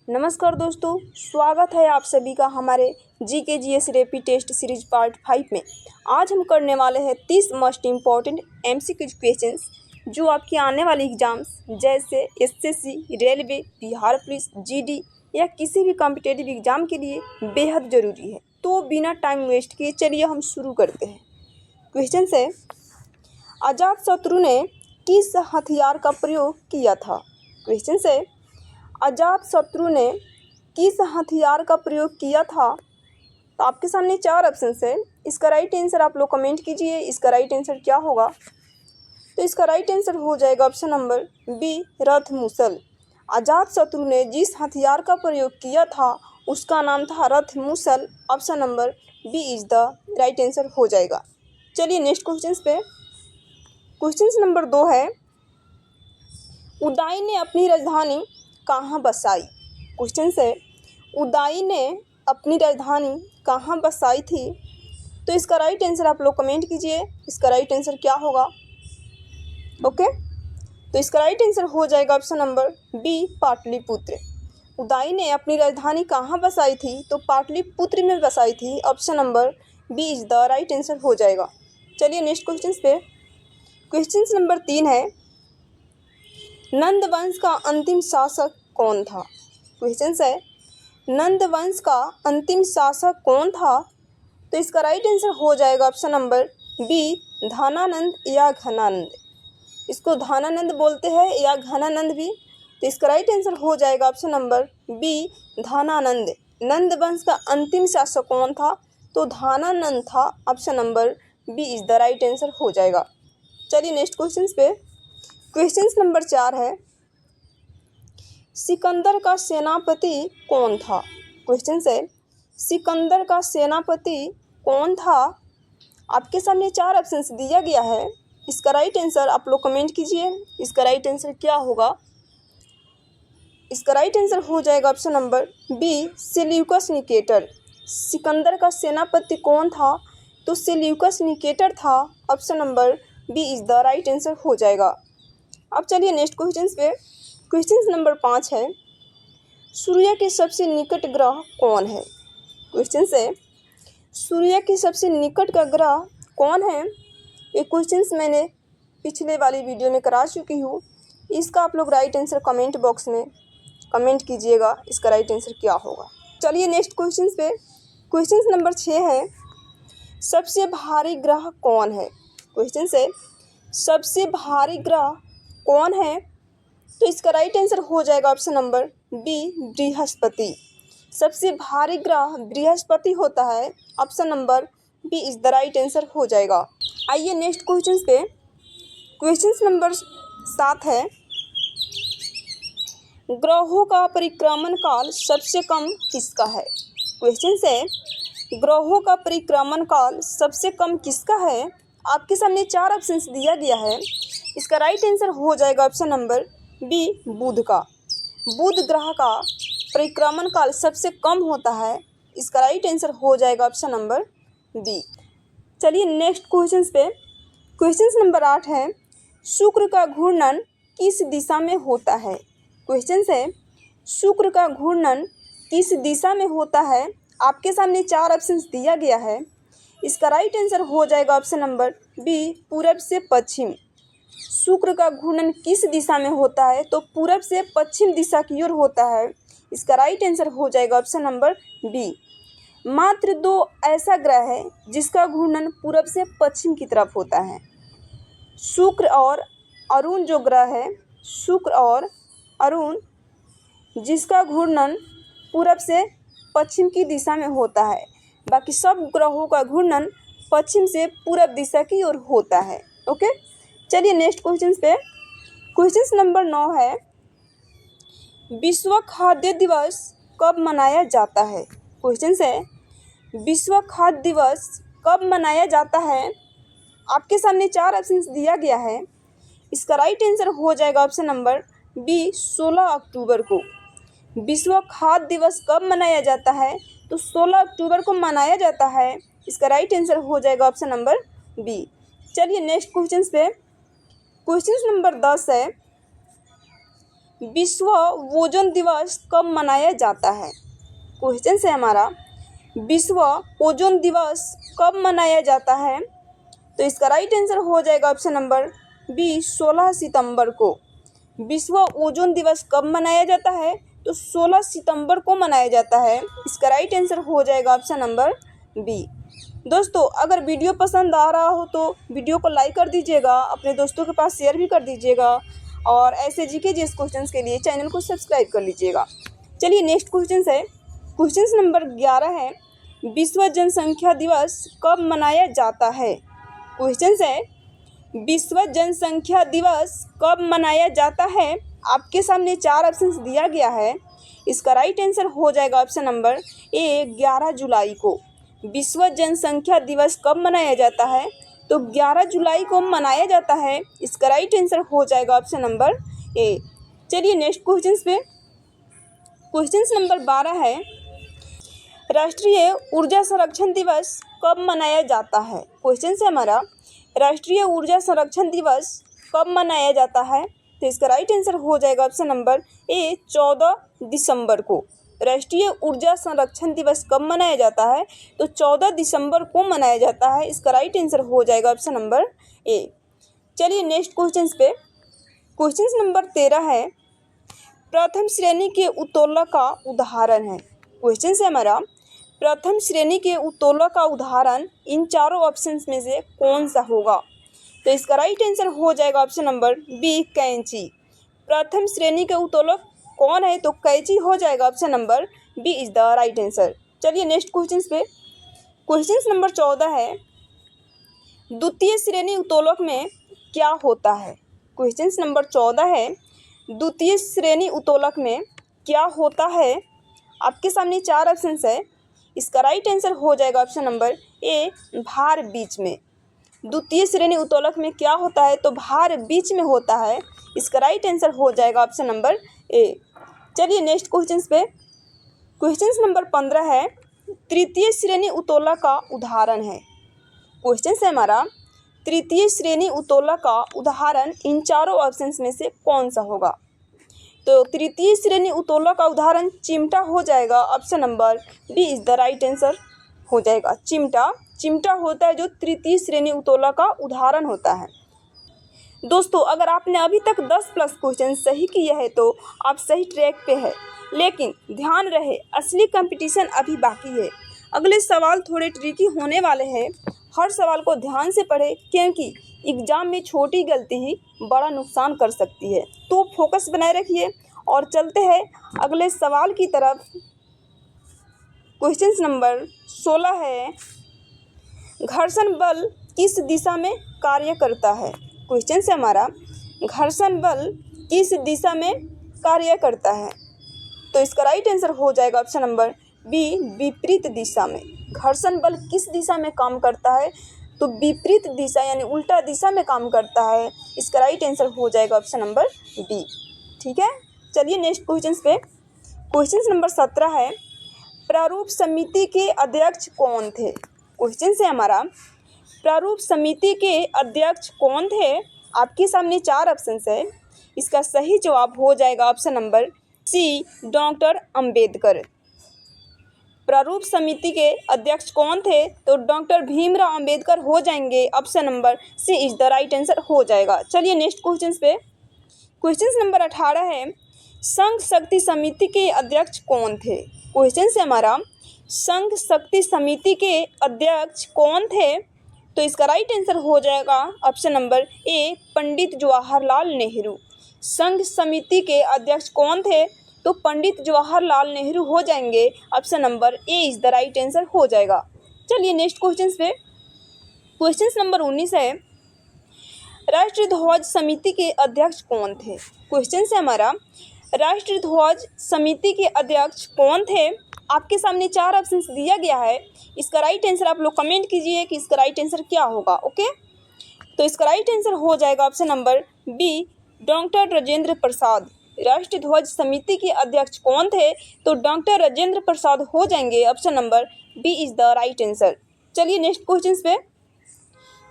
नमस्कार दोस्तों, स्वागत है आप सभी का हमारे GK GS rapid test series part 5 में। आज हम करने वाले हैं 30 मोस्ट इम्पॉर्टेंट एमसीक्यू क्वेश्चंस जो आपके आने वाले एग्जाम्स जैसे SSC, railway, Bihar police, GD या किसी भी कॉम्पिटिटिव एग्जाम के लिए बेहद ज़रूरी है। तो बिना टाइम वेस्ट किए चलिए हम शुरू करते हैं। क्वेश्चन है, अजातशत्रु ने किस हथियार का प्रयोग किया था? क्वेश्चन है, अजातशत्रु ने किस हथियार का प्रयोग किया था? तो आपके सामने 4 ऑप्शन है। इसका राइट आंसर आप लोग कमेंट कीजिए। इसका राइट आंसर क्या होगा? तो इसका राइट आंसर हो जाएगा ऑप्शन नंबर बी, रथ मूसल। अजातशत्रु ने जिस हथियार का प्रयोग किया था उसका नाम था रथ मूसल। Option number B is the right answer हो जाएगा। चलिए नेक्स्ट क्वेश्चन पे। क्वेश्चन नंबर 2 है, उदाई ने अपनी राजधानी कहाँ बसाई? क्वेश्चन है, उदाई ने अपनी राजधानी कहाँ बसाई थी? तो इसका राइट आंसर आप लोग कमेंट कीजिए। इसका राइट आंसर क्या होगा? ओके, तो इसका राइट आंसर हो जाएगा option number B, Pataliputra. Udai ने अपनी राजधानी कहाँ बसाई थी? तो पाटलिपुत्र में बसाई थी। Option number B is the right answer हो जाएगा। चलिए नेक्स्ट क्वेश्चन पे। क्वेश्चन नंबर 3 है, नंद वंश का अंतिम शासक कौन था? क्वेश्चन है, नंद वंश का अंतिम शासक कौन था? तो इसका राइट आंसर हो जाएगा ऑप्शन नंबर बी, धानानंद या घनानंद। इसको धानानंद बोलते हैं या घनानंद भी। तो इसका राइट आंसर हो जाएगा option number B, Dhanananda. Nanda वंश का अंतिम शासक कौन था? तो धानानंद था। Option number B is the right answer हो जाएगा। चलिए नेक्स्ट क्वेश्चन पे। क्वेश्चन नंबर 4 है, सिकंदर का सेनापति कौन था? क्वेश्चन है, सिकंदर का सेनापति कौन था? आपके सामने 4 ऑप्शंस दिया गया है। इसका राइट आंसर आप लोग कमेंट कीजिए। इसका राइट आंसर क्या होगा? इसका राइट आंसर हो जाएगा option number B, Seleucus Nicator. Sikandar का सेनापति कौन था? तो सेल्यूकस निकेटर था। Option number B is the right answer हो जाएगा। अब चलिए नेक्स्ट क्वेश्चन पे। क्वेश्चन नंबर 5 है, सूर्य के सबसे निकट ग्रह कौन है? क्वेश्चन है, सूर्य के सबसे निकट का ग्रह कौन है? ये क्वेश्चंस मैंने पिछले वाली वीडियो में करा चुकी हूँ। इसका आप लोग राइट आंसर कमेंट बॉक्स में कमेंट कीजिएगा। इसका राइट आंसर क्या होगा? चलिए नेक्स्ट क्वेश्चन पे। क्वेश्चन नंबर 6 है, सबसे भारी ग्रह कौन है? क्वेश्चन है, सबसे भारी ग्रह कौन है? तो इसका राइट आंसर हो जाएगा ऑप्शन नंबर बी, बृहस्पति। सबसे भारी ग्रह बृहस्पति होता है। Option number B is the right answer हो जाएगा। आइए नेक्स्ट क्वेश्चन पे। क्वेश्चन नंबर 7 है, ग्रहों का परिक्रमण काल सबसे कम किसका है? क्वेश्चन है, ग्रहों का परिक्रमण काल सबसे कम किसका है? आपके सामने 4 ऑप्शंस दिया गया है। इसका राइट आंसर हो जाएगा ऑप्शन नंबर बी, बुध का। बुध ग्रह का परिक्रमण काल सबसे कम होता है। इसका राइट आंसर हो जाएगा ऑप्शन नंबर बी। चलिए नेक्स्ट क्वेश्चन पे। क्वेश्चन नंबर 8 है, शुक्र का घूर्णन किस दिशा में होता है? क्वेश्चन है, शुक्र का घूर्णन किस दिशा में होता है? आपके सामने 4 ऑप्शंस दिया गया है। इसका राइट आंसर हो जाएगा ऑप्शन नंबर बी, पूरब से पश्चिम। शुक्र का घूर्णन किस दिशा में होता है? तो पूरब से पश्चिम दिशा की ओर होता है। इसका राइट आंसर हो जाएगा ऑप्शन नंबर बी। मात्र 2 ऐसा ग्रह है जिसका घूर्णन पूरब से पश्चिम की तरफ होता है। शुक्र और अरुण जो ग्रह है, शुक्र और अरुण, जिसका घूर्णन पूरब से पश्चिम की दिशा में होता है। बाकी सब ग्रहों का घूर्णन पश्चिम से पूरब दिशा की ओर होता है। ओके, चलिए नेक्स्ट क्वेश्चन पे। क्वेश्चन नंबर 9 है, विश्व खाद्य दिवस कब मनाया जाता है? क्वेश्चन है, विश्व खाद्य दिवस कब मनाया जाता है? आपके सामने 4 ऑप्शंस दिया गया है। इसका राइट आंसर हो जाएगा ऑप्शन नंबर बी, 16 अक्टूबर को। विश्व खाद्य दिवस कब मनाया जाता है? तो 16 अक्टूबर को मनाया जाता है। इसका राइट आंसर हो जाएगा ऑप्शन नंबर बी। चलिए नेक्स्ट क्वेश्चन पे। क्वेश्चन नंबर 10 है, विश्व ओजोन दिवस कब मनाया जाता है? क्वेश्चन है हमारा, विश्व ओजोन दिवस कब मनाया जाता है? तो इसका राइट आंसर हो जाएगा ऑप्शन नंबर बी, 16 सितंबर को। विश्व ओजोन दिवस कब मनाया जाता है? तो 16 सितंबर को मनाया जाता है। इसका राइट आंसर हो जाएगा ऑप्शन नंबर बी। दोस्तों, अगर वीडियो पसंद आ रहा हो तो वीडियो को लाइक कर दीजिएगा, अपने दोस्तों के पास शेयर भी कर दीजिएगा और ऐसे जीके जीएस क्वेश्चंस के लिए चैनल को सब्सक्राइब कर लीजिएगा। चलिए नेक्स्ट क्वेश्चन है, क्वेश्चन नंबर 11 है, विश्व जनसंख्या दिवस कब मनाया जाता है? क्वेश्चन है, विश्व जनसंख्या दिवस कब मनाया जाता है? आपके सामने 4 ऑप्शंस दिया गया है। इसका राइट आंसर हो जाएगा ऑप्शन नंबर ए, 11 जुलाई को। विश्व जनसंख्या दिवस कब मनाया जाता है? तो 11 जुलाई को मनाया जाता है। इसका राइट आंसर हो जाएगा ऑप्शन नंबर ए। चलिए नेक्स्ट क्वेश्चन पे, क्वेश्चन नंबर 12 है, राष्ट्रीय ऊर्जा संरक्षण दिवस कब मनाया जाता है? क्वेश्चन है हमारा, राष्ट्रीय ऊर्जा संरक्षण दिवस कब मनाया जाता है? तो इसका राइट आंसर हो जाएगा ऑप्शन नंबर ए, 14 दिसंबर को। राष्ट्रीय ऊर्जा संरक्षण दिवस कब मनाया जाता है? तो 14 दिसंबर को मनाया जाता है। इसका राइट आंसर हो जाएगा ऑप्शन नंबर ए। चलिए नेक्स्ट क्वेश्चन पे, क्वेश्चन नंबर 13 है, प्रथम श्रेणी के उत्तोलक का उदाहरण है। क्वेश्चन है हमारा, प्रथम श्रेणी के उत्तोलक का उदाहरण इन चारों ऑप्शंस में से कौन सा होगा? तो इसका राइट आंसर हो जाएगा ऑप्शन नंबर बी, कैंची। प्रथम श्रेणी के उत्तोलक कौन है? तो कैंची हो जाएगा। Option number B is the right answer. चलिए नेक्स्ट क्वेश्चन पे, क्वेश्चन नंबर 14 है, द्वितीय श्रेणी उत्तोलक में क्या होता है? क्वेश्चन नंबर 14 है, द्वितीय श्रेणी उत्तोलक में क्या होता है? आपके सामने 4 ऑप्शन है। इसका राइट आंसर हो जाएगा ऑप्शन नंबर ए, भार बीच में। द्वितीय श्रेणी उत्तोलक में क्या होता है? तो भार बीच में होता है। इसका राइट आंसर हो जाएगा ऑप्शन नंबर ए। चलिए नेक्स्ट क्वेश्चन पे, क्वेश्चन नंबर 15 है, तृतीय श्रेणी उत्तोलक का उदाहरण है। क्वेश्चन है हमारा, तृतीय श्रेणी उत्तोलक का उदाहरण इन चारों ऑप्शंस में से कौन सा होगा? तो तृतीय श्रेणी उत्तोलक का उदाहरण चिमटा हो जाएगा। Option number B is the right answer हो जाएगा। चिमटा होता है जो तृतीय श्रेणी उत्तोलक का उदाहरण होता है। दोस्तों, अगर आपने अभी तक 10+ क्वेश्चन सही किए हैं तो आप सही ट्रैक पे है, लेकिन ध्यान रहे असली कंपटीशन अभी बाकी है। अगले सवाल थोड़े ट्रिकी होने वाले हैं। हर सवाल को ध्यान से पढ़ें, क्योंकि एग्जाम में छोटी गलती ही बड़ा नुकसान कर सकती है। तो फोकस बनाए रखिए और चलते हैं अगले सवाल की तरफ। क्वेश्चन नंबर 16 है, घर्षण बल किस दिशा में कार्य करता है? क्वेश्चन है हमारा, घर्षण बल किस दिशा में कार्य करता है? तो इसका राइट आंसर हो जाएगा ऑप्शन नंबर बी, विपरीत दिशा में। घर्षण बल किस दिशा में काम करता है? तो विपरीत दिशा यानी उल्टा दिशा में काम करता है। इसका राइट आंसर हो जाएगा ऑप्शन नंबर बी। ठीक है, चलिए नेक्स्ट क्वेश्चन पे, क्वेश्चन नंबर 17 है, प्रारूप समिति के अध्यक्ष कौन थे? क्वेश्चन है हमारा, प्रारूप समिति के अध्यक्ष कौन थे? आपके सामने 4 ऑप्शन है। इसका सही जवाब हो जाएगा option number C, doctor Ambedkar. प्रारूप समिति के अध्यक्ष कौन थे? तो डॉक्टर भीमराव अंबेडकर हो जाएंगे। Option number C is the right answer हो जाएगा। चलिए नेक्स्ट क्वेश्चन पे, क्वेश्चन नंबर 18 है, संघ शक्ति समिति के अध्यक्ष कौन थे? क्वेश्चन है हमारा, संघ शक्ति समिति के अध्यक्ष कौन थे? तो इसका राइट आंसर हो जाएगा option number A, Pandit Jawaharlal Nehru. संघ समिति के अध्यक्ष कौन थे? तो पंडित जवाहरलाल नेहरू हो जाएंगे। Option number A is the right answer हो जाएगा। चलिए नेक्स्ट क्वेश्चन पे, क्वेश्चन नंबर 19 है, राष्ट्रीय ध्वज समिति के अध्यक्ष कौन थे? क्वेश्चन है हमारा, राष्ट्रीय ध्वज समिति के अध्यक्ष कौन थे? आपके सामने 4 ऑप्शन दिया गया है। इसका राइट आंसर आप लोग कमेंट कीजिए कि इसका राइट आंसर क्या होगा। ओके, तो इसका राइट आंसर हो जाएगा option number B, doctor Rajendra Prasad. राष्ट्रीय ध्वज समिति के अध्यक्ष कौन थे? तो डॉक्टर राजेंद्र प्रसाद हो जाएंगे। Option number B is the right answer. चलिए नेक्स्ट क्वेश्चन पे,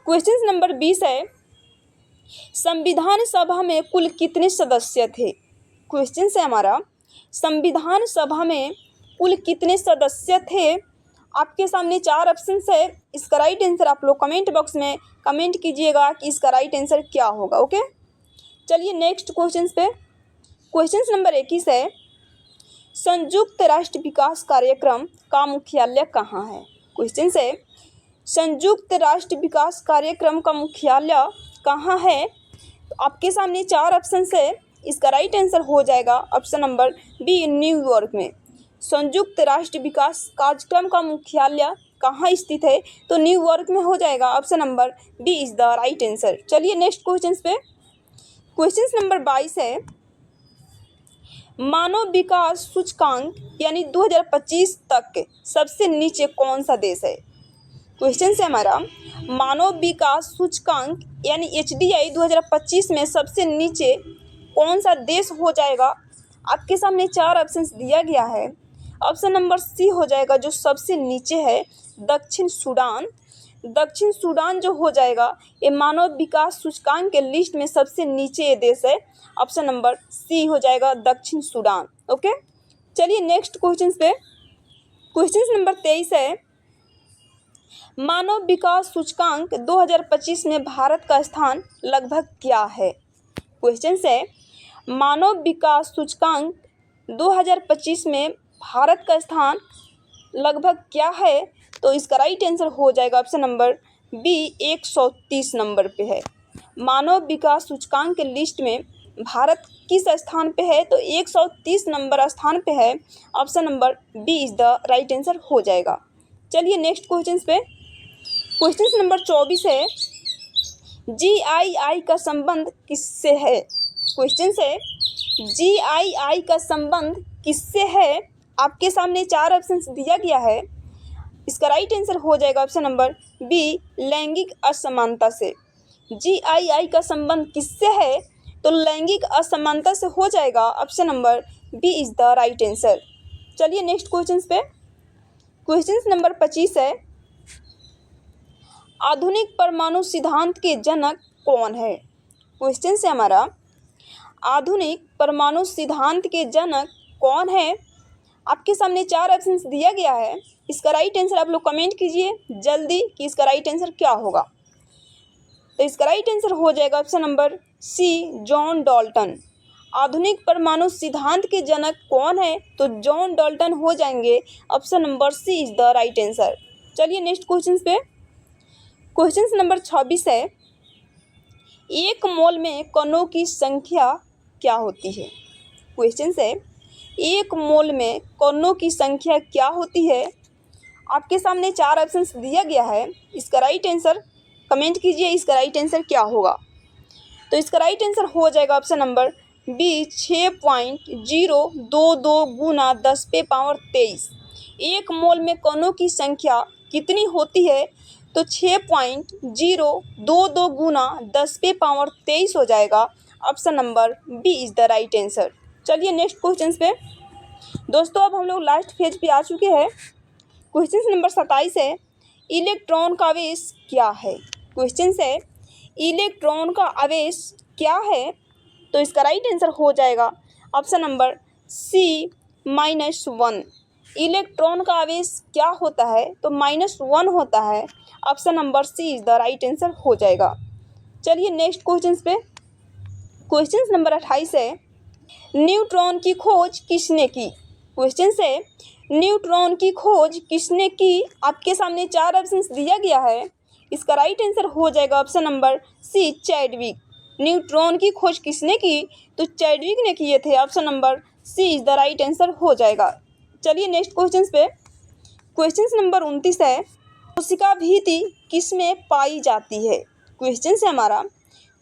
क्वेश्चन नंबर 20 है, संविधान सभा में कुल कितने सदस्य थे? क्वेश्चन है हमारा, संविधान सभा में कुल कितने सदस्य थे? आपके सामने 4 ऑप्शन है। इसका राइट आंसर आप लोग कमेंट बॉक्स में कमेंट कीजिएगा कि इसका राइट आंसर क्या होगा। ओके, चलिए नेक्स्ट क्वेश्चन पे। क्वेश्चन नंबर 21 है, संयुक्त राष्ट्र विकास कार्यक्रम का मुख्यालय कहाँ है? क्वेश्चन है, संयुक्त राष्ट्र विकास कार्यक्रम का मुख्यालय कहाँ है? तो आपके सामने 4 ऑप्शन है। इसका राइट आंसर हो जाएगा ऑप्शन नंबर बी, न्यूयॉर्क में। संयुक्त राष्ट्र विकास कार्यक्रम का मुख्यालय कहाँ स्थित है? तो न्यूयॉर्क में हो जाएगा। Option number B is the right answer. चलिए नेक्स्ट क्वेश्चन पे। क्वेश्चन नंबर 22 है, मानव विकास सूचकांक यानी 2025 तक सबसे नीचे कौन सा देश है? क्वेश्चन है हमारा, मानव विकास सूचकांक यानी HDI 2025 में सबसे नीचे कौन सा देश हो जाएगा? आपके सामने 4 ऑप्शंस दिया गया है। ऑप्शन नंबर सी हो जाएगा, जो सबसे नीचे है, दक्षिण सूडान। दक्षिण सूडान जो हो जाएगा ये मानव विकास सूचकांक के लिस्ट में सबसे नीचे ये देश है। ऑप्शन नंबर सी हो जाएगा, दक्षिण सूडान। ओके, चलिए नेक्स्ट क्वेश्चन पे। क्वेश्चन नंबर 23 है, मानव विकास सूचकांक 2025 में भारत का स्थान लगभग क्या है? क्वेश्चन है, मानव विकास सूचकांक 2025 में भारत का स्थान लगभग क्या है? तो इसका राइट आंसर हो जाएगा ऑप्शन नंबर बी, 130 नंबर पे है। मानव विकास सूचकांक के लिस्ट में भारत किस स्थान पे है? तो 130 नंबर स्थान पे है। Option number B is the right answer हो जाएगा। चलिए नेक्स्ट क्वेश्चन पे। क्वेश्चन नंबर 24 है, GII का संबंध किससे है? क्वेश्चन है, GII का संबंध किससे है? आपके सामने 4 ऑप्शन दिया गया है। इसका राइट आंसर हो जाएगा ऑप्शन नंबर बी, लैंगिक असमानता से। GII का संबंध किससे है? तो लैंगिक असमानता से हो जाएगा। Option number B is the right answer. चलिए नेक्स्ट क्वेश्चन पे। क्वेश्चन नंबर 25 है, आधुनिक परमाणु सिद्धांत के जनक कौन है? क्वेश्चन है हमारा, आधुनिक परमाणु सिद्धांत के जनक कौन है? आपके सामने 4 ऑप्शन दिया गया है। इसका राइट आंसर आप लोग कमेंट कीजिए जल्दी कि इसका राइट आंसर क्या होगा। तो इसका राइट आंसर हो जाएगा option number C, John Dalton. आधुनिक परमाणु सिद्धांत के जनक कौन है? तो जॉन डाल्टन हो जाएंगे। Option number C is the right answer. चलिए नेक्स्ट क्वेश्चन पे। क्वेश्चन नंबर 26 है, एक मोल में कणों की संख्या क्या होती है? क्वेश्चन है, एक मोल में कणों की संख्या क्या होती है? आपके सामने 4 ऑप्शन दिया गया है। इसका राइट आंसर कमेंट कीजिए, इसका राइट आंसर क्या होगा। तो इसका राइट आंसर हो जाएगा ऑप्शन नंबर बी, 6.022 गुना 10⁻23। एक मोल में कणों की संख्या कितनी होती है? तो 6.022 गुना 10⁻23 हो जाएगा। Option number B is the right answer. चलिए नेक्स्ट क्वेश्चन पे। दोस्तों अब हम लोग लास्ट फेज पे आ चुके हैं। क्वेश्चन नंबर 27 है, इलेक्ट्रॉन का आवेश क्या है? क्वेश्चन है, इलेक्ट्रॉन का आवेश क्या है? तो इसका राइट आंसर हो जाएगा ऑप्शन नंबर सी, -1। इलेक्ट्रॉन का आवेश क्या होता है? तो -1 होता है। Option number C is the right answer हो जाएगा। चलिए नेक्स्ट क्वेश्चन पे। क्वेश्चन नंबर 28 है, न्यूट्रॉन की खोज किसने की? क्वेश्चन है, न्यूट्रॉन की खोज किसने की? आपके सामने 4 ऑप्शन दिया गया है। इसका राइट आंसर हो जाएगा option number C, Chadwick. Neutron की खोज किसने की? तो चैडविक ने किए थे। Option number C is the right answer हो जाएगा। चलिए नेक्स्ट क्वेश्चन पे। क्वेश्चन नंबर 29 है, कोशिका भित्ति किसमें पाई जाती है? क्वेश्चन है हमारा,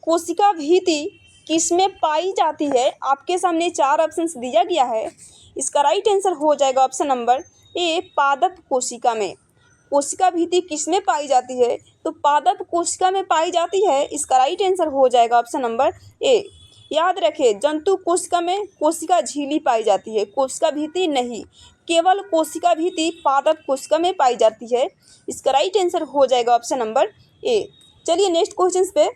कोशिका भित्ति किसमें पाई जाती है? आपके सामने 4 ऑप्शन दिया गया है। इसका राइट आंसर हो जाएगा ऑप्शन नंबर ए, पादप कोशिका में। कोशिका भित्ति किसमें पाई जाती है? तो पादप कोशिका में पाई जाती है। इसका राइट आंसर हो जाएगा ऑप्शन नंबर ए। याद रखें, जंतु कोशिका में कोशिका झिल्ली पाई जाती है, कोशिका भित्ति नहीं। केवल कोशिका भित्ति पादप कोशिका में पाई जाती है। इसका राइट आंसर हो जाएगा ऑप्शन नंबर ए। चलिए नेक्स्ट क्वेश्चन पे।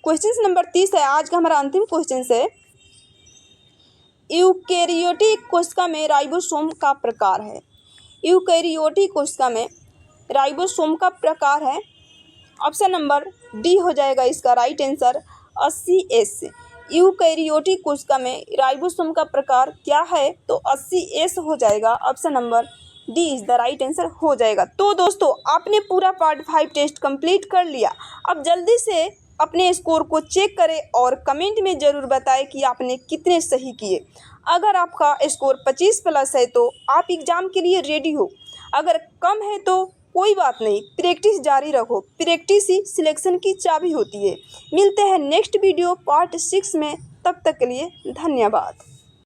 क्वेश्चन नंबर 30 है, आज का हमारा अंतिम क्वेश्चन है। यूकेरियोटिक कोशिका में राइबोसोम का प्रकार है। यूकेरियोटिक कोशिका में राइबोसोम का प्रकार है। ऑप्शन नंबर डी हो जाएगा इसका राइट आंसर 80S। यूकेरियोटिक कोशिका में राइबोसोम का प्रकार क्या है, तो 80S हो जाएगा। Option number D is the right answer हो जाएगा। तो दोस्तों आपने पूरा पार्ट 5 टेस्ट कंप्लीट कर लिया। अब जल्दी से अपने स्कोर को चेक करें और कमेंट में ज़रूर बताएं कि आपने कितने सही किए। अगर आपका स्कोर 25+ है तो आप एग्ज़ाम के लिए रेडी हो। अगर कम है तो कोई बात नहीं, प्रैक्टिस जारी रखो। प्रैक्टिस ही सिलेक्शन की चाबी होती है। मिलते हैं नेक्स्ट वीडियो पार्ट 6 में, तब तक के लिए धन्यवाद।